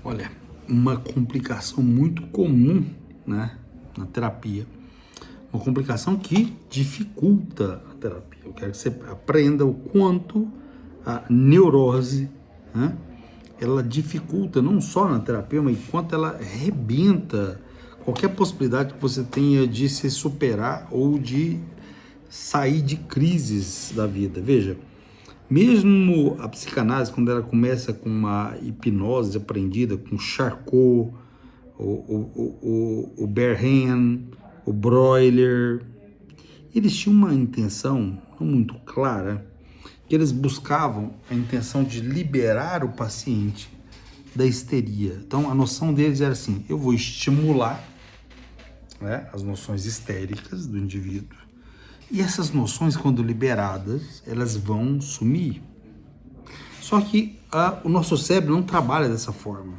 Olha, uma complicação muito comum, né, na terapia, uma complicação que dificulta a terapia. Eu quero que você aprenda o quanto a neurose, né, ela dificulta não só na terapia, mas quanto ela arrebenta qualquer possibilidade que você tenha de se superar ou de sair de crises da vida. Veja, mesmo a psicanálise, quando ela começa com uma hipnose aprendida, com Charcot, o Berhan, o Broiler, eles tinham uma intenção não muito clara, que eles buscavam a intenção de liberar o paciente da histeria. Então a noção deles era assim: eu vou estimular, né, as noções histéricas do indivíduo, e essas noções, quando liberadas, elas vão sumir. Só que o nosso cérebro não trabalha dessa forma.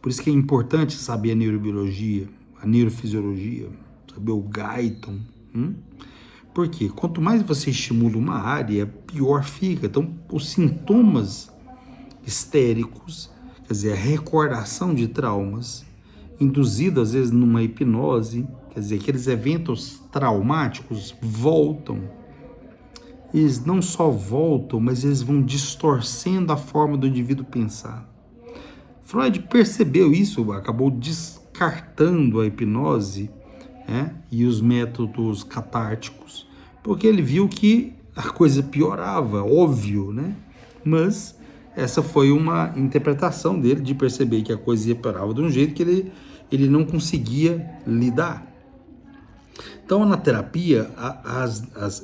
Por isso que é importante saber a neurobiologia, a neurofisiologia, saber o Guyton. Porque quanto mais você estimula uma área, pior fica. Então, os sintomas histéricos, quer dizer, a recordação de traumas, induzido às vezes numa hipnose, quer dizer, aqueles eventos traumáticos voltam. Eles não só voltam, mas eles vão distorcendo a forma do indivíduo pensar. Freud percebeu isso, acabou descartando a hipnose, né, e os métodos catárticos, porque ele viu que a coisa piorava, óbvio, né? Mas essa foi uma interpretação dele de perceber que a coisa piorava de um jeito que ele não conseguia lidar. Então, na terapia,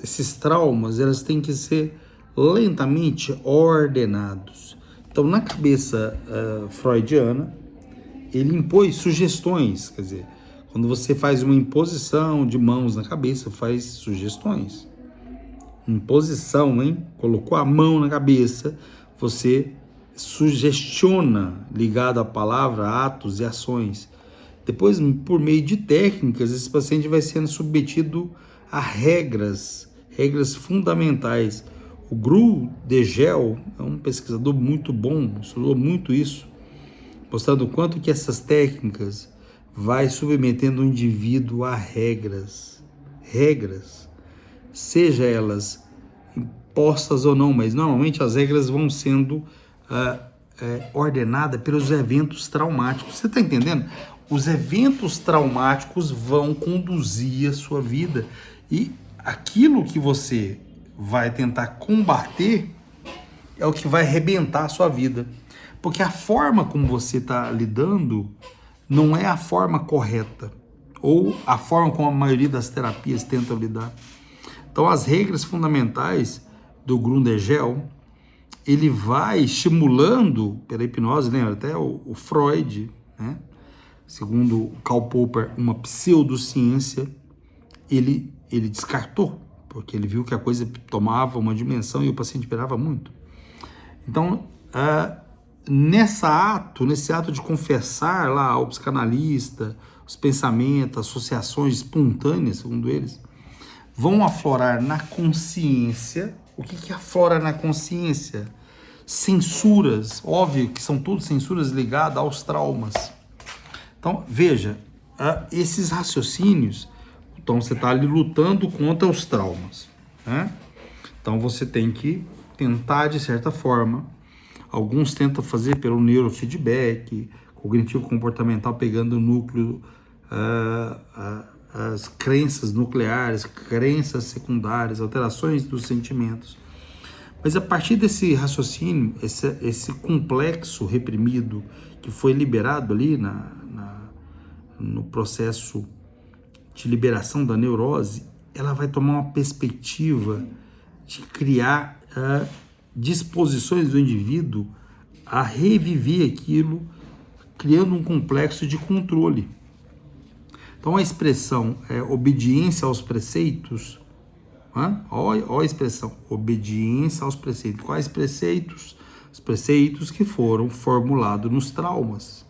esses traumas, elas têm que ser lentamente ordenados. Então, na cabeça freudiana, ele impôs sugestões, quer dizer, quando você faz uma imposição de mãos na cabeça, faz sugestões. Imposição, hein? Colocou a mão na cabeça, você sugestiona, ligado à palavra, atos e ações. Depois, por meio de técnicas, esse paciente vai sendo submetido a regras fundamentais. O Gru de Gel é um pesquisador muito bom, estudou muito isso, mostrando o quanto que essas técnicas vai submetendo o indivíduo a regras, seja elas impostas ou não, mas normalmente as regras vão sendo ordenadas pelos eventos traumáticos. Você está entendendo? Os eventos traumáticos vão conduzir a sua vida e aquilo que você vai tentar combater é o que vai arrebentar a sua vida. Porque a forma como você está lidando não é a forma correta, ou a forma como a maioria das terapias tentam lidar. Então, as regras fundamentais do Grundegel, ele vai estimulando pela hipnose, lembra até o Freud, né? Segundo Karl Popper, uma pseudociência, ele descartou, porque ele viu que a coisa tomava uma dimensão e o paciente esperava muito. Então, nesse ato de confessar lá ao psicanalista, os pensamentos, associações espontâneas, segundo eles, vão aflorar na consciência. O que aflora na consciência? Censuras, óbvio que são tudo censuras ligadas aos traumas. Então, veja, esses raciocínios, então você está ali lutando contra os traumas, né? Então você tem que tentar, de certa forma, alguns tentam fazer pelo neurofeedback, cognitivo comportamental, pegando o núcleo, as crenças nucleares, crenças secundárias, alterações dos sentimentos. Mas a partir desse raciocínio, esse complexo reprimido que foi liberado ali no processo de liberação da neurose, ela vai tomar uma perspectiva de criar disposições do indivíduo a reviver aquilo, criando um complexo de controle. Então a expressão obediência aos preceitos, olha a expressão, obediência aos preceitos. Quais preceitos? Os preceitos que foram formulados nos traumas.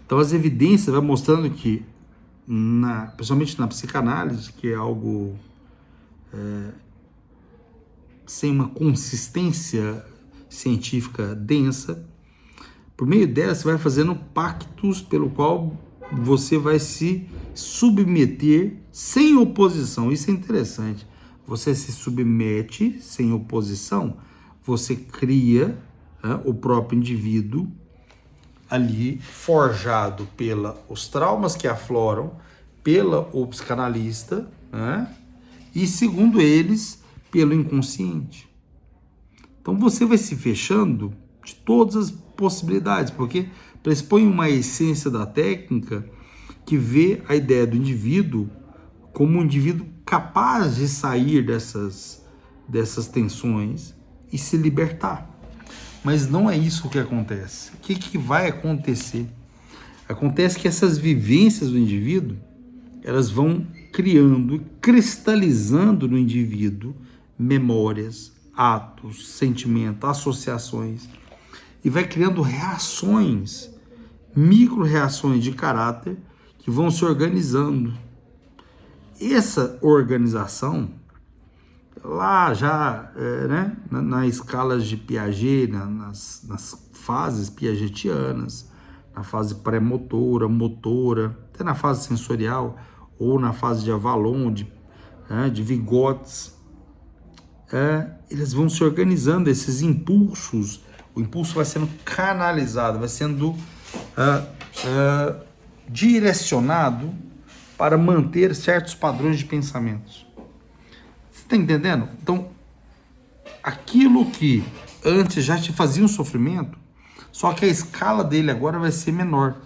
Então as evidências vão mostrando que, principalmente na psicanálise, que é algo sem uma consistência científica densa, Por meio dela, você vai fazendo pactos pelo qual você vai se submeter sem oposição. Isso é interessante. Você se submete sem oposição, você cria, né, o próprio indivíduo ali forjado pelos traumas que afloram, o psicanalista, né, e segundo eles, pelo inconsciente. Então você vai se fechando de todas as possibilidades, porque pressupõe uma essência da técnica que vê a ideia do indivíduo como um indivíduo capaz de sair dessas tensões e se libertar. Mas não é isso que acontece. O que vai acontecer? Acontece que essas vivências do indivíduo, elas vão criando e cristalizando no indivíduo memórias, atos, sentimentos, associações, e vai criando reações, micro-reações de caráter que vão se organizando. Essa organização, lá já, né, na escala de Piaget, nas fases piagetianas, na fase pré-motora, motora, até na fase sensorial, ou na fase de Avalon, de Vygotsky, eles vão se organizando, esses impulsos, o impulso vai sendo canalizado, vai sendo direcionado para manter certos padrões de pensamentos. Você está entendendo? Então, aquilo que antes já te fazia um sofrimento, só que a escala dele agora vai ser menor.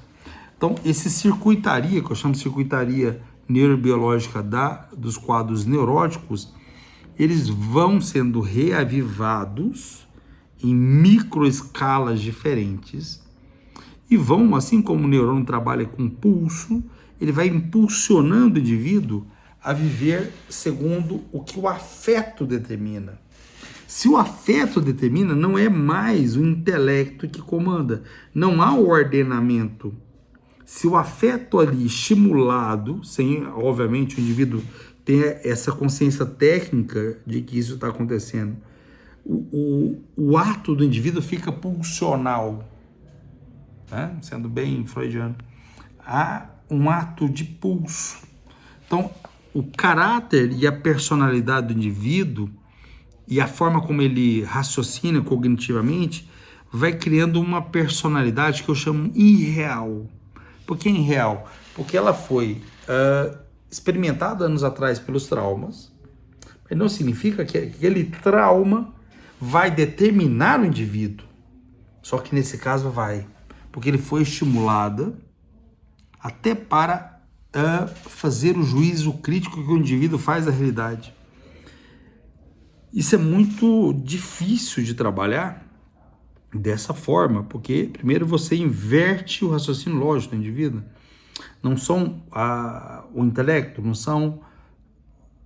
Então, esse circuitaria, que eu chamo de circuitaria neurobiológica dos quadros neuróticos, eles vão sendo reavivados em microescalas diferentes e vão, assim como o neurônio trabalha com pulso, ele vai impulsionando o indivíduo a viver segundo o que o afeto determina. Se o afeto determina, não é mais o intelecto que comanda, não há o ordenamento. Se o afeto ali estimulado, sem, obviamente, o indivíduo tem essa consciência técnica de que isso está acontecendo, o ato do indivíduo fica pulsional, né? Sendo bem freudiano, há um ato de pulso. Então, o caráter e a personalidade do indivíduo e a forma como ele raciocina cognitivamente vai criando uma personalidade que eu chamo irreal. Por que irreal? Porque ela foi experimentada anos atrás pelos traumas, mas não significa que aquele trauma vai determinar o indivíduo. Só que nesse caso vai, porque ele foi estimulado até para fazer o juízo crítico que o indivíduo faz da realidade. Isso é muito difícil de trabalhar dessa forma, porque primeiro você inverte o raciocínio lógico do indivíduo. Não são o intelecto, não são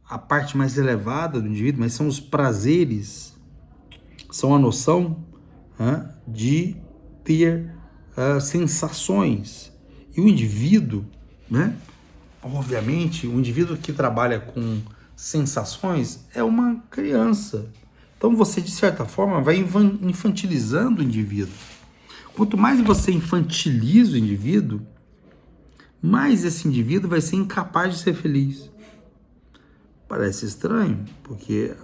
a parte mais elevada do indivíduo, mas são os prazeres, são a noção de ter sensações. E o indivíduo, né? Obviamente, o indivíduo que trabalha com sensações é uma criança. Então você, de certa forma, vai infantilizando o indivíduo. Quanto mais você infantiliza o indivíduo, mais esse indivíduo vai ser incapaz de ser feliz. Parece estranho, porque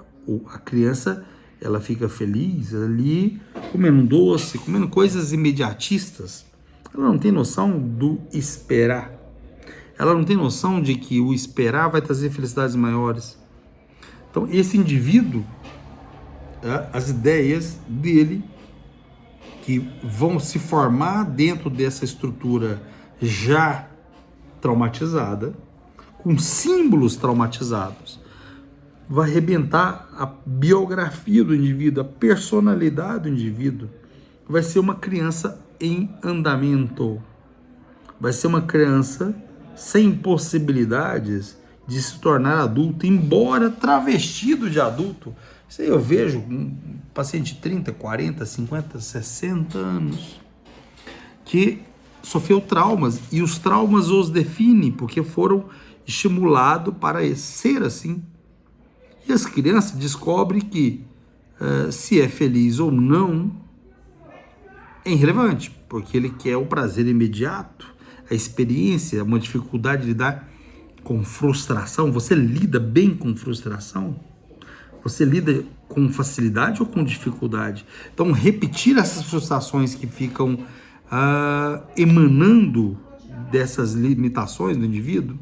a criança, ela fica feliz ali, comendo um doce, comendo coisas imediatistas. Ela não tem noção do esperar. Ela não tem noção de que o esperar vai trazer felicidades maiores. Então, esse indivíduo, as ideias dele, que vão se formar dentro dessa estrutura já traumatizada, com símbolos traumatizados, vai arrebentar a biografia do indivíduo, a personalidade do indivíduo. Vai ser uma criança em andamento. Vai ser uma criança sem possibilidades de se tornar adulto, embora travestido de adulto. Isso aí eu vejo um paciente de 30, 40, 50, 60 anos que sofreu traumas, e os traumas os definem porque foram estimulados para ser assim. E as crianças descobrem que se é feliz ou não é irrelevante, porque ele quer o prazer imediato, a experiência, uma dificuldade de lidar com frustração. Você lida bem com frustração? Você lida com facilidade ou com dificuldade? Então, repetir essas frustrações que ficam emanando dessas limitações do indivíduo,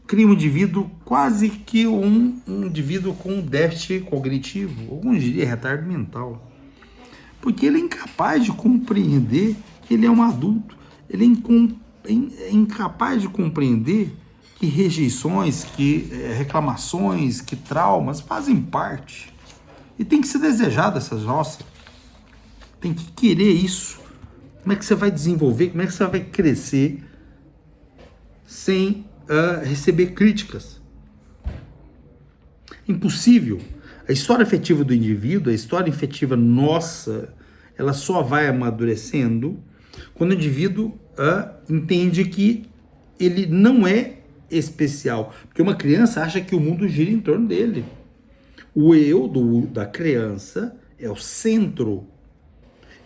cria um indivíduo quase que um indivíduo com déficit cognitivo, ou diria retardo mental. Porque ele é incapaz de compreender que ele é um adulto. Ele é incapaz de compreender que rejeições, que reclamações, que traumas fazem parte. E tem que ser desejado essas nossas. Tem que querer isso. Como é que você vai desenvolver? Como é que você vai crescer sem receber críticas? Impossível. A história afetiva do indivíduo, a história afetiva nossa, ela só vai amadurecendo quando o indivíduo entende que ele não é especial. Porque uma criança acha que o mundo gira em torno dele. O eu da criança é o centro.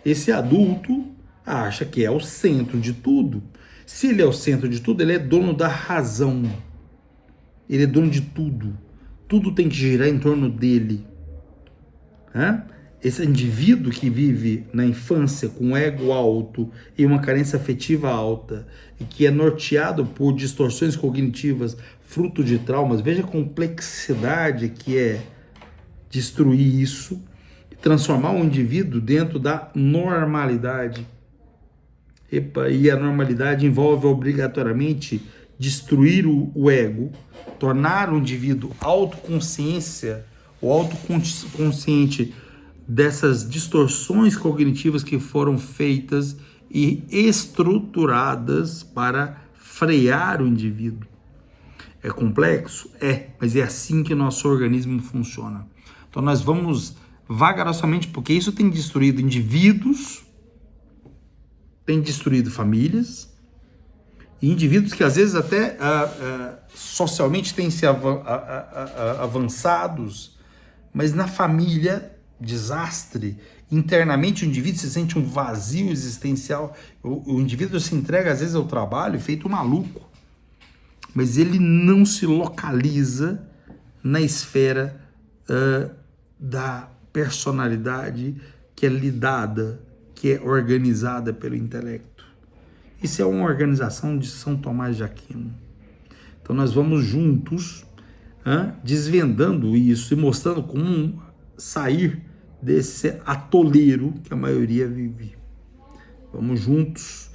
Esse adulto acha que é o centro de tudo. Se ele é o centro de tudo, ele é dono da razão. Ele é dono de tudo. Tudo tem que girar em torno dele. Esse indivíduo que vive na infância com ego alto e uma carência afetiva alta e que é norteado por distorções cognitivas fruto de traumas, veja a complexidade que é destruir isso e transformar o indivíduo dentro da normalidade. E a normalidade envolve obrigatoriamente destruir o ego, tornar o indivíduo autoconsciência ou autoconsciente dessas distorções cognitivas que foram feitas e estruturadas para frear o indivíduo. É complexo? É, mas é assim que nosso organismo funciona. Então nós vamos vagarosamente, porque isso tem destruído indivíduos, tem destruído famílias, e indivíduos que às vezes até socialmente têm se avançados, mas na família, desastre. Internamente o indivíduo se sente um vazio existencial. O indivíduo se entrega às vezes ao trabalho feito maluco, mas ele não se localiza na esfera da personalidade que é lidada, que é organizada pelo intelecto. Isso é uma organização de São Tomás de Aquino. Então nós vamos juntos desvendando isso e mostrando como sair desse atoleiro que a maioria vive. Vamos juntos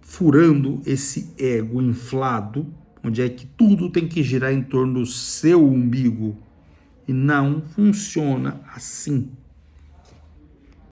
furando esse ego inflado, onde é que tudo tem que girar em torno do seu umbigo. E não funciona assim.